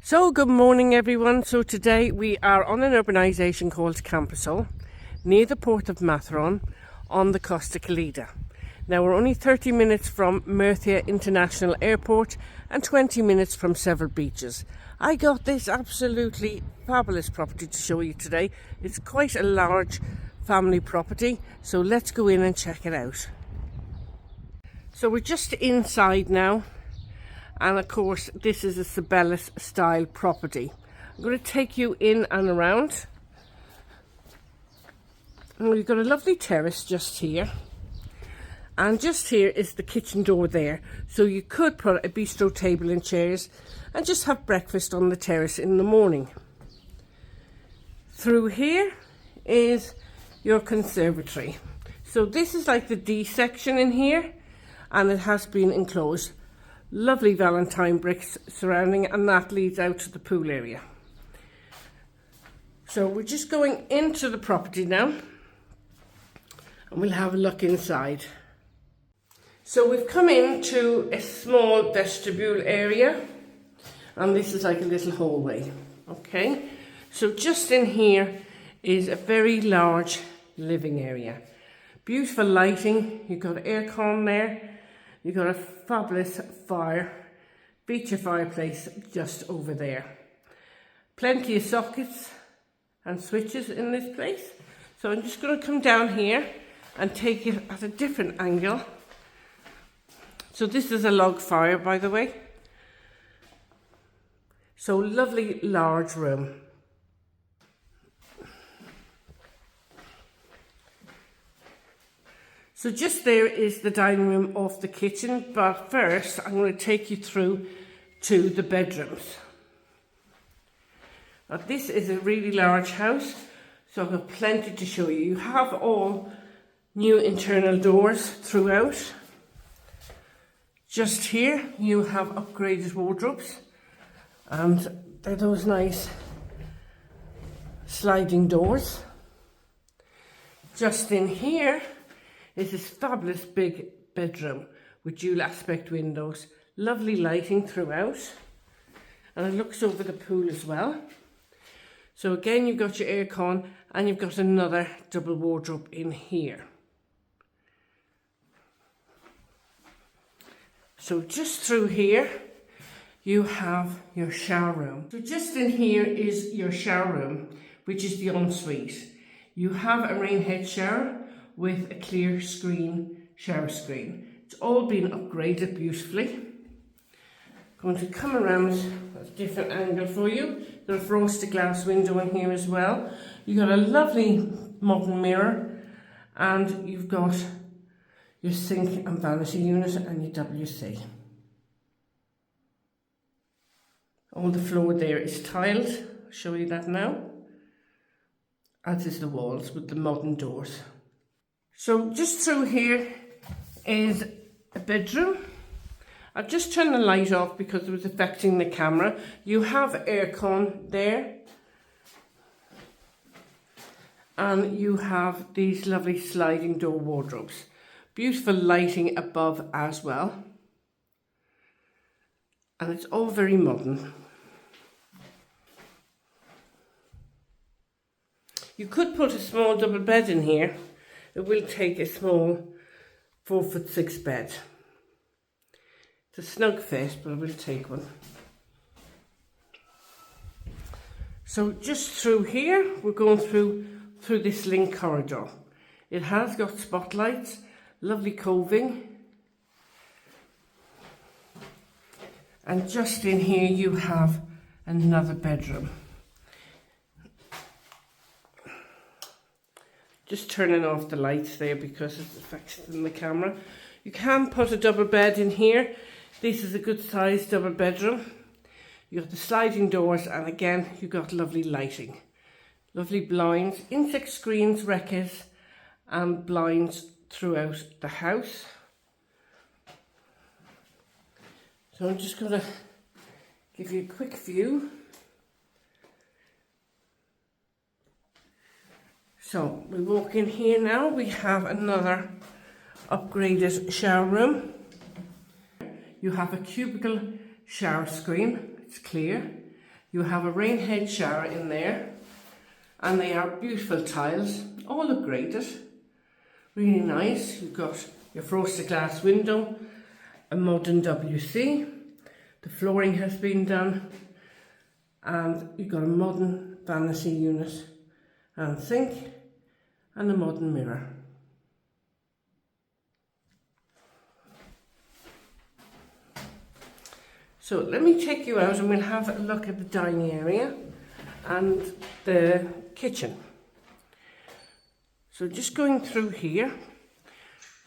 So good morning everyone. So today we are on an urbanisation called Campasol, near the port of Matheron on the Costa.Calida. Now we're only 30 minutes from Murcia International Airport and 20 minutes from several beaches. I got this absolutely fabulous property to show you today. It's quite a large family property, so let's go in and check it out. So we're just inside now. And of course, this is a Cibeles Style Property. I'm going to take you in and around. And we've got a lovely terrace just here. And just here is the kitchen door there. So you could put a bistro table and chairs and just have breakfast on the terrace in the morning. Through here is your conservatory. So this is like the D section in here, and it has been enclosed. Lovely Valentine bricks surrounding, and that leads out to the pool area. So we're just going into the property now and we'll have a look inside. So we've come into a small vestibule area, and this is like a little hallway. Okay, so just in here is a very large living area. Beautiful lighting, you've got aircon there. You've got a fabulous feature fireplace just over there. Plenty of sockets and switches in this place. So I'm just going to come down here and take it at a different angle. So this is a log fire, by the way. So lovely large room. So just there is the dining room off the kitchen, but first I'm going to take you through to the bedrooms. Now this is a really large house, so I've got plenty to show you. You have all new internal doors throughout. Just here you have upgraded wardrobes, and they're those nice sliding doors. Just in here is this fabulous big bedroom with dual aspect windows, lovely lighting throughout, and it looks over the pool as well. So again, you've got your aircon and you've got another double wardrobe in here. So just through here you have your shower room. So just in here is your shower room, which is the ensuite. You have a rain head shower with a clear screen, shower screen. It's all been upgraded beautifully. Going to come around a different angle for you. There's a frosted glass window in here as well. You've got a lovely modern mirror, and you've got your sink and vanity unit and your WC. All the floor there is tiled. I'll show you that now. As is the walls with the modern doors. So just through here is a bedroom. I've just turned the light off because it was affecting the camera. You have aircon there. And you have these lovely sliding door wardrobes. Beautiful lighting above as well. And it's all very modern. You could put a small double bed in here. It will take a small 4'6" bed. It's a snug fit, but it will take one. So just through here, we're going through this link corridor. It has got spotlights, lovely coving. And just in here you have another bedroom. Just turning off the lights there because it's affecting the camera. You can put a double bed in here. This is a good sized double bedroom. You got the sliding doors, and again you got lovely lighting. Lovely blinds, insect screens, reccas and blinds throughout the house. So I'm just going to give you a quick view. So we walk in here now, we have another upgraded shower room. You have a cubicle shower screen, it's clear. You have a rain head shower in there, and they are beautiful tiles, all upgraded, really nice. You've got your frosted glass window, a modern WC, the flooring has been done, and you've got a modern vanity unit and sink and a modern mirror. So let me take you out and we'll have a look at the dining area and the kitchen. So just going through here.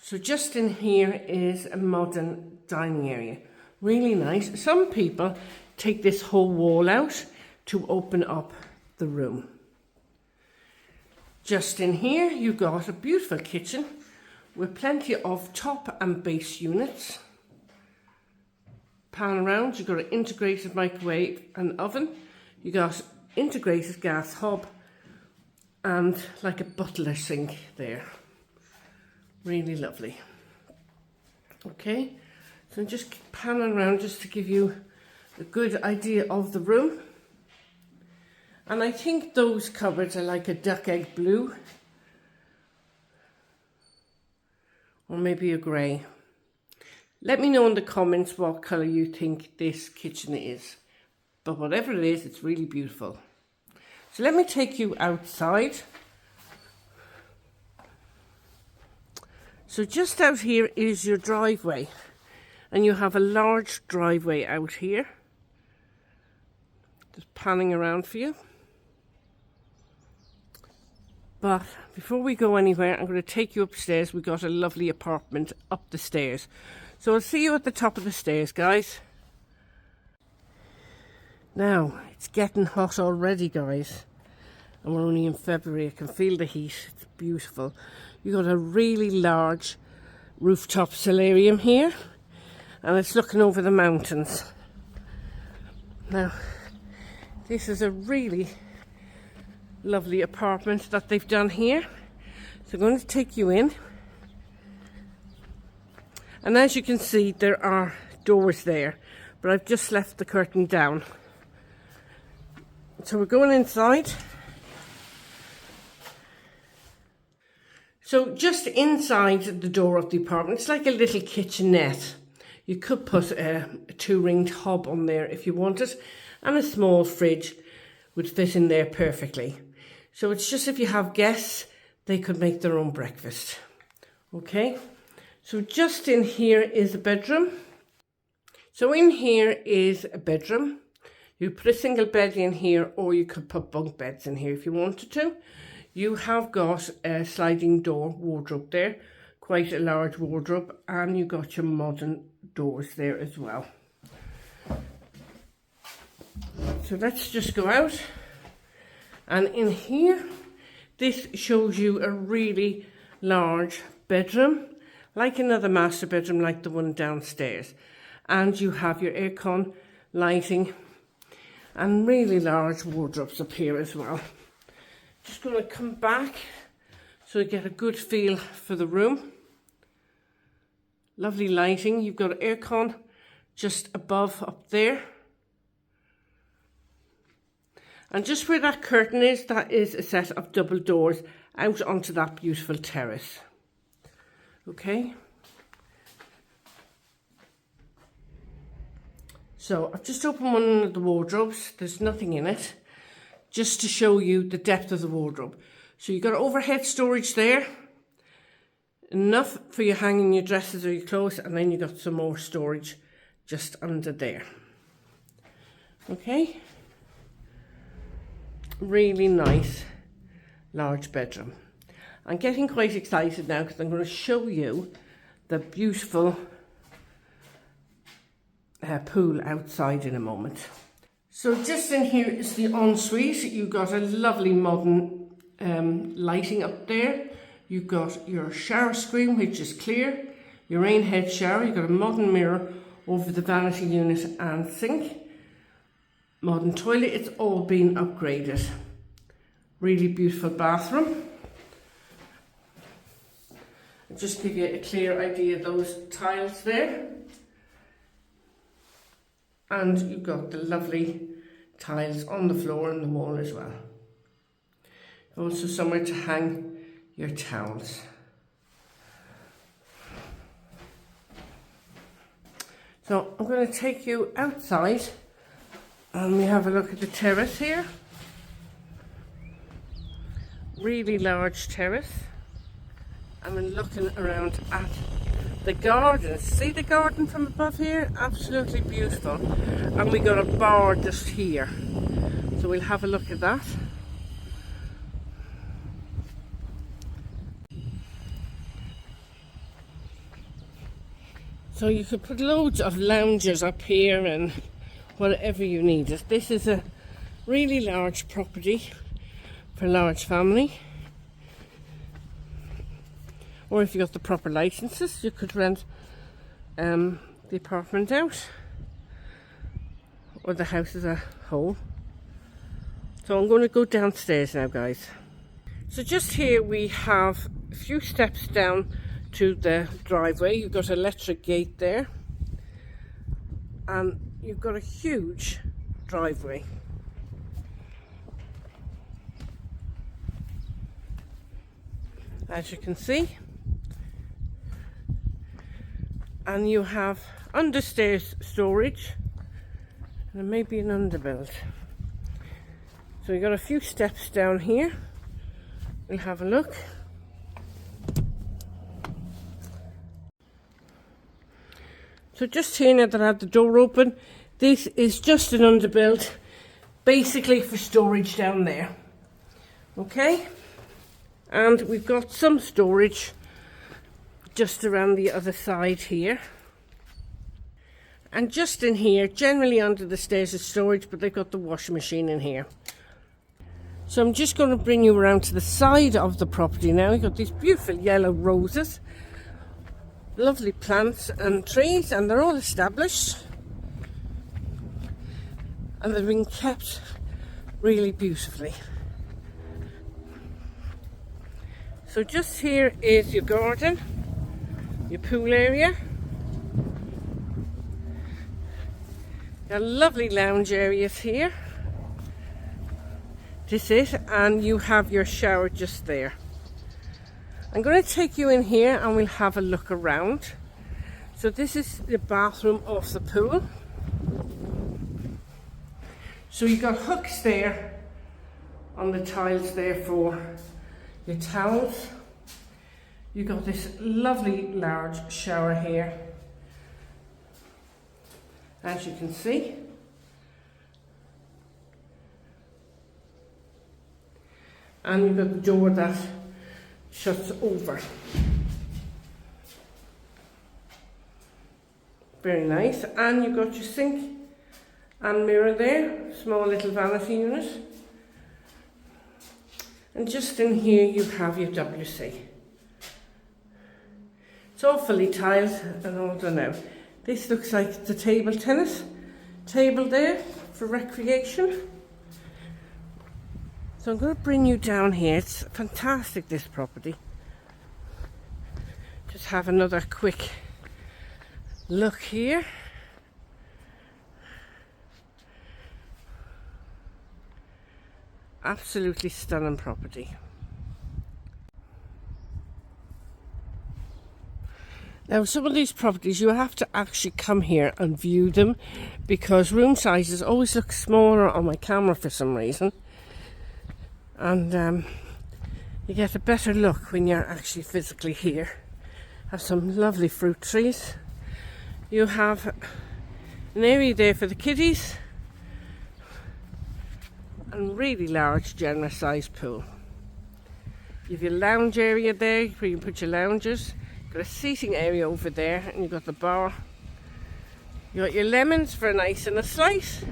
So just in here is a modern dining area. Really nice. Some people take this whole wall out to open up the room. Just in here you've got a beautiful kitchen with plenty of top and base units. Pan around, you've got an integrated microwave and oven. You got integrated gas hob and like a butler sink there. Really lovely. Okay, so just panning around just to give you a good idea of the room. And I think those cupboards are like a duck egg blue or maybe a grey. Let me know in the comments what colour you think this kitchen is. But whatever it is, it's really beautiful. So let me take you outside. So just out here is your driveway. And you have a large driveway out here. Just panning around for you. But before we go anywhere, I'm going to take you upstairs. We've got a lovely apartment up the stairs. So I'll see you at the top of the stairs, guys. Now, it's getting hot already, guys. And we're only in February. I can feel the heat. It's beautiful. You've got a really large rooftop solarium here. And it's looking over the mountains. Now, this is a really lovely apartment that they've done here. So I'm going to take you in. And as you can see, there are doors there, but I've just left the curtain down. So we're going inside. So just inside the door of the apartment, it's like a little kitchenette. You could put a two-ringed hob on there if you wanted, and a small fridge would fit in there perfectly. So it's just if you have guests, they could make their own breakfast. Okay. So just in here is a bedroom. So in here is a bedroom. You put a single bed in here, or you could put bunk beds in here if you wanted to. You have got a sliding door wardrobe there, quite a large wardrobe, and you got your modern doors there as well. So let's just go out. And in here, this shows you a really large bedroom, like another master bedroom like the one downstairs. And you have your aircon, lighting, and really large wardrobes up here as well. Just going to come back so you get a good feel for the room. Lovely lighting. You've got aircon just above up there. And just where that curtain is, that is a set of double doors out onto that beautiful terrace. Okay. So I've just opened one of the wardrobes. There's nothing in it. Just to show you the depth of the wardrobe. So you've got overhead storage there. Enough for you hanging your dresses or your clothes. And then you've got some more storage just under there. Okay. Really nice large bedroom. I'm getting quite excited now because I'm going to show you the beautiful pool outside in a moment. So just in here is the ensuite. You've got a lovely modern lighting up there. You've got your shower screen, which is clear, your rain head shower. You've got a modern mirror over the vanity unit and sink. Modern toilet. It's all been upgraded. Really beautiful bathroom. I'll just give you a clear idea of those tiles there. And you've got the lovely tiles on the floor and the wall as well. Also somewhere to hang your towels. So I'm going to take you outside and we have a look at the terrace here. Really large terrace. And we're looking around at the garden. See the garden from above here? Absolutely beautiful. And we got a bar just here. So we'll have a look at that. So you could put loads of loungers up here and whatever you need. This is a really large property for a large family. Or if you got the proper licenses, you could rent the apartment out or the house as a whole. So I'm going to go downstairs now, guys. So just here we have a few steps down to the driveway. You've got an electric gate there and you've got a huge driveway. As you can see. And you have understairs storage and maybe an underbuild. So we've got a few steps down here. We'll have a look. So just here, now that I have the door open, this is just an underbuild, basically for storage down there. Okay, and we've got some storage just around the other side here. And just in here, generally under the stairs is storage, but they've got the washing machine in here. So I'm just going to bring you around to the side of the property now. You've got these beautiful yellow roses. Lovely plants and trees, and they're all established. And they've been kept really beautifully. So just here is your garden, your pool area. Got lovely lounge areas here. This is, and you have your shower just there. I'm going to take you in here and we'll have a look around. So this is the bathroom off the pool. So you've got hooks there on the tiles there for your towels. You've got this lovely large shower here, as you can see. And you've got the door that shuts over. Very nice. And you've got your sink and mirror there, small little vanity unit. And just in here you have your WC. It's all fully tiled and all done out. This looks like the table tennis table there for recreation. So I'm going to bring you down here. It's fantastic, this property. Just have another quick look here. Absolutely stunning property. Now, some of these properties you have to actually come here and view them, because room sizes always look smaller on my camera for some reason. And you get a better look when you're actually physically here. Have some lovely fruit trees. You have an area there for the kiddies. And really large, generous sized pool. You have your lounge area there where you can put your loungers. You've got a seating area over there, and you've got the bar. You got your lemons for an ice and a slice.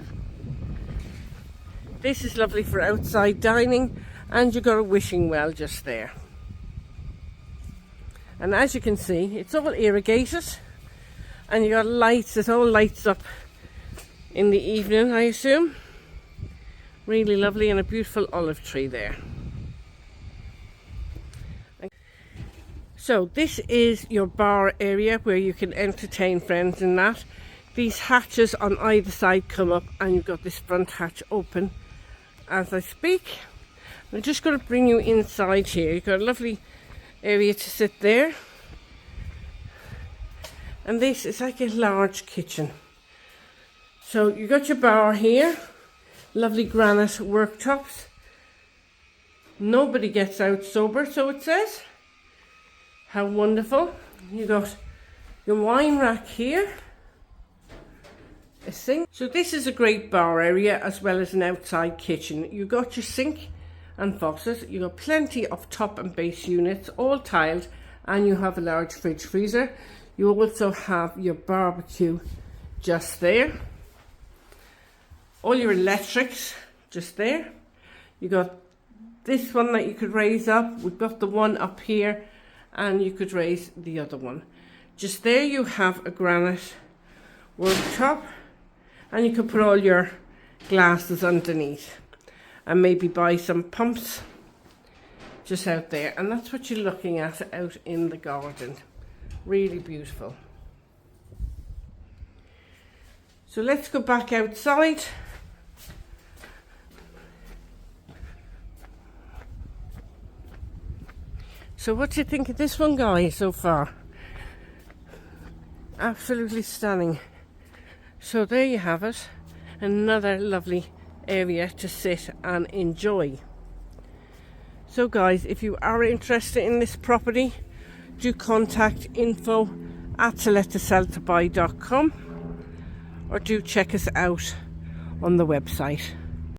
This is lovely for outside dining, and you've got a wishing well just there. And as you can see, it's all irrigated, and you got lights. It all lights up in the evening, I assume. Really lovely, and a beautiful olive tree there. So this is your bar area where you can entertain friends and that. these hatches on either side come up, and you've got this front hatch open as I speak. I'm just going to bring you inside here. You've got a lovely area to sit there, and this is like a large kitchen. So you got your bar here, lovely granite worktops. Nobody gets out sober, so it says. How wonderful. You got your wine rack here, a sink. So this is a great bar area as well as an outside kitchen. You got your sink and faucet. You got plenty of top and base units, all tiled, and you have a large fridge freezer. You also have your barbecue just there. All your electrics just there. You got this one that you could raise up. We've got the one up here, and you could raise the other one. Just there you have a granite worktop, and you could put all your glasses underneath and maybe buy some pumps just out there. And that's what you're looking at out in the garden. Really beautiful. So let's go back outside. So what do you think of this one, guys, so far? Absolutely stunning. So there you have it. Another lovely area to sit and enjoy. So guys, if you are interested in this property, do contact info@CAC1875 or do check us out on the website.